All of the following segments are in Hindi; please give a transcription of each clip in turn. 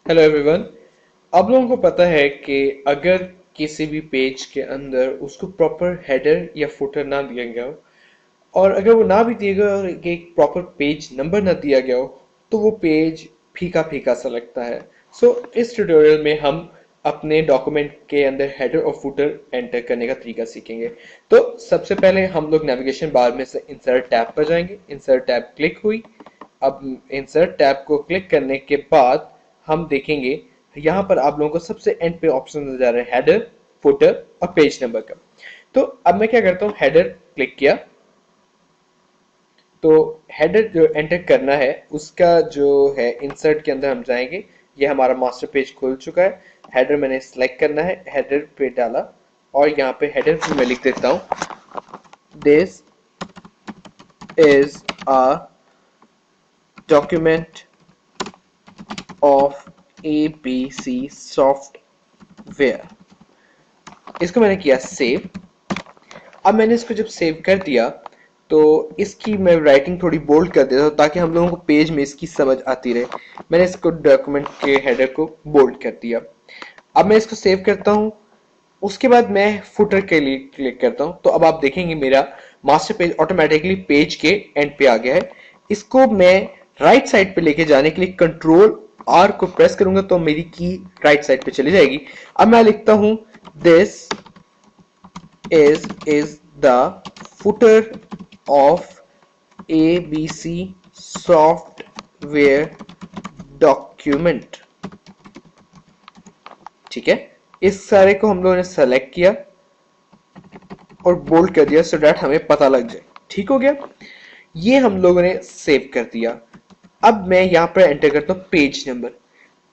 Hello everyone. आप लोगों को पता है कि अगर किसी भी पेज के अंदर उसको प्रॉपर हेडर या फुटर ना दिया गया हो और अगर वो ना भी दिया गया और एक प्रॉपर पेज नंबर ना दिया गया हो तो वो पेज फीका फीका सा लगता है। इस ट्यूटोरियल में हम अपने डॉक्यूमेंट के अंदर हेडर और फुटर एंटर करने का तरीका सीखेंगे। तो सबसे पहले हम लोग नेविगेशन बार में से इंसर्ट टैब पर जाएंगे। इंसर्ट टैब क्लिक हुई। अब इंसर्ट टैब को क्लिक करने के बाद हम देखेंगे यहाँ पर आप लोगों को सबसे एंड पे ऑप्शन नजर आ रहा है, हेडर, फुटर और पेज नंबर का। तो अब मैं क्या करता हूँ, हेडर क्लिक किया तो हेडर जो एंटर करना है उसका जो है इंसर्ट के अंदर हम जाएंगे। ये हमारा मास्टर पेज खुल चुका है। हेडर मैंने सिलेक्ट करना है, हेडर पे डाला और यहाँ पे हेडर में लिख देता हूँ, this is a document of ABC software. इसको मैंने किया सेव। अब मैंने इसको जब सेव कर दिया तो इसकी मैं राइटिंग थोड़ी बोल्ड कर देता हूँ ताकि हम लोगों को पेज में इसकी समझ आती रहे। मैंने इसको डॉक्यूमेंट के हेडर को बोल्ड कर दिया। अब मैं इसको सेव करता हूँ। उसके बाद मैं फुटर के लिए क्लिक करता हूँ तो अब आप देखेंगे मेरा मास्टर पेज ऑटोमेटिकली पेज के एंड पे आ गया है। इसको मैं राइट साइड पे लेके जाने के लिए कंट्रोल आर को प्रेस करूंगा तो मेरी की राइट साइड पे चली जाएगी। अब मैं लिखता हूं, this is the footer of ABC software document। ठीक है, इस सारे को हम लोगों ने सेलेक्ट किया और बोल्ड कर दिया सो दैट हमें पता लग जाए। ठीक हो गया, ये हम लोगों ने सेव कर दिया। अब मैं यहां पर एंटर करता हूं पेज नंबर।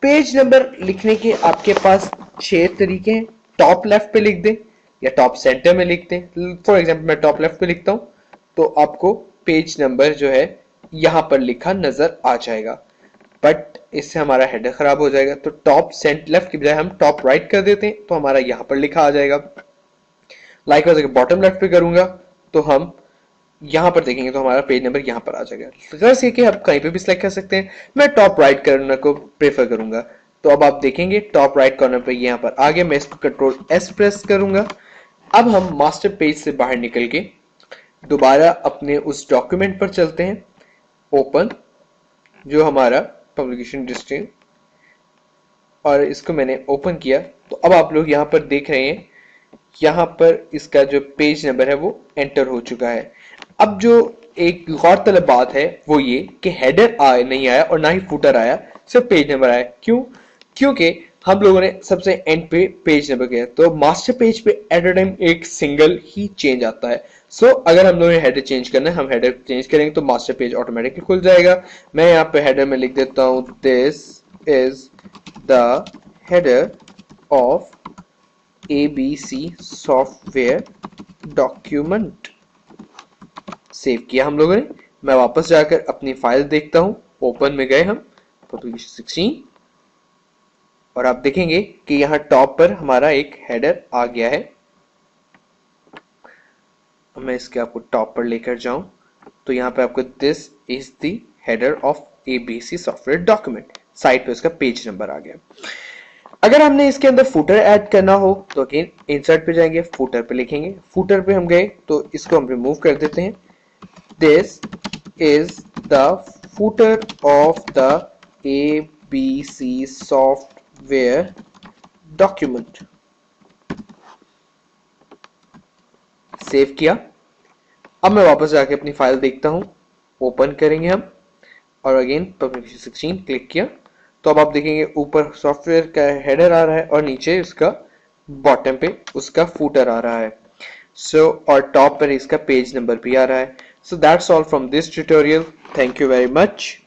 पेज नंबर लिखने के आपके पास 6 तरीके हैं। टॉप लेफ्ट पे लिख दें या टॉप सेंटर में लिख दें। फॉर एग्जांपल मैं टॉप लेफ्ट पे लिखता हूं तो आपको पेज नंबर जो है यहां पर लिखा नजर आ जाएगा, बट इससे हमारा हेडर खराब हो जाएगा। तो टॉप सेंट लेफ्ट की बजाय हम टॉप राइट कर देते हैं तो हमारा यहां पर लिखा आ जाएगा। लाइकवाइज अगर बॉटम लेफ्ट पे करूंगा तो हम यहां पर देखेंगे तो हमारा पेज नंबर यहां पर आ जाएगा। जैसे कि आप कहीं पे भी सिलेक्ट कर सकते हैं। मैं टॉप राइट कॉर्नर को प्रेफर करूंगा तो अब आप देखेंगे टॉप राइट कॉर्नर पे यहां पर आ गया। मैं इसको कंट्रोल एस प्रेस करूंगा। अब हम मास्टर पेज से बाहर निकल के दोबारा अपने उस डॉक्यूमेंट पर चलते हैं। ओपन, जो हमारा पब्लिकेशन डिस्ट्री, और इसको मैंने ओपन किया तो अब आप लोग यहाँ पर देख रहे हैं यहाँ पर इसका जो पेज नंबर है वो एंटर हो चुका है। अब जो एक गौरतलब बात है वो ये कि हेडर नहीं आया और ना ही फुटर आया, सिर्फ पेज नंबर आया। क्यों? क्योंकि हम लोगों ने सबसे एंड पे पेज नंबर किया तो मास्टर पेज पे एट अ टाइम एक सिंगल ही चेंज आता है। अगर हम लोगों ने हेडर चेंज करना है, हम हेडर चेंज करेंगे तो मास्टर पेज ऑटोमेटिकली खुल जाएगा। मैं यहाँ पे हेडर में लिख देता हूँ, this is the header of ABC software document. Save किया हम लोगों ने। मैं वापस जाकर अपनी फाइल देखता हूं। ओपन में गए हम, पब्लिकेशन 16, और आप देखेंगे कि यहां टॉप पर हमारा एक हेडर आ गया है। मैं इसके आपको टॉप पर लेकर जाऊं तो यहां पे आपको this is the header of ABC software document, side पे उसका पेज नंबर आ गया। अगर हमने इसके अंदर फुटर ऐड करना हो तो अगेन इंसर्ट पे जाएंगे, फुटर पे लिखेंगे। फुटर पे हम गए तो इसको हम रिमूव कर देते हैं। This is the footer of the ABC software document. Save किया। अब मैं वापस जाके अपनी फाइल देखता हूं। ओपन करेंगे हम और अगेन पब्लिकेशन 16 क्लिक किया तो अब आप देखेंगे ऊपर सॉफ्टवेयर का हेडर आ रहा है और नीचे उसका बॉटम पे उसका फूटर आ रहा है। और टॉप पर इसका पेज नंबर भी आ रहा है। So that's all from this tutorial. Thank you very much.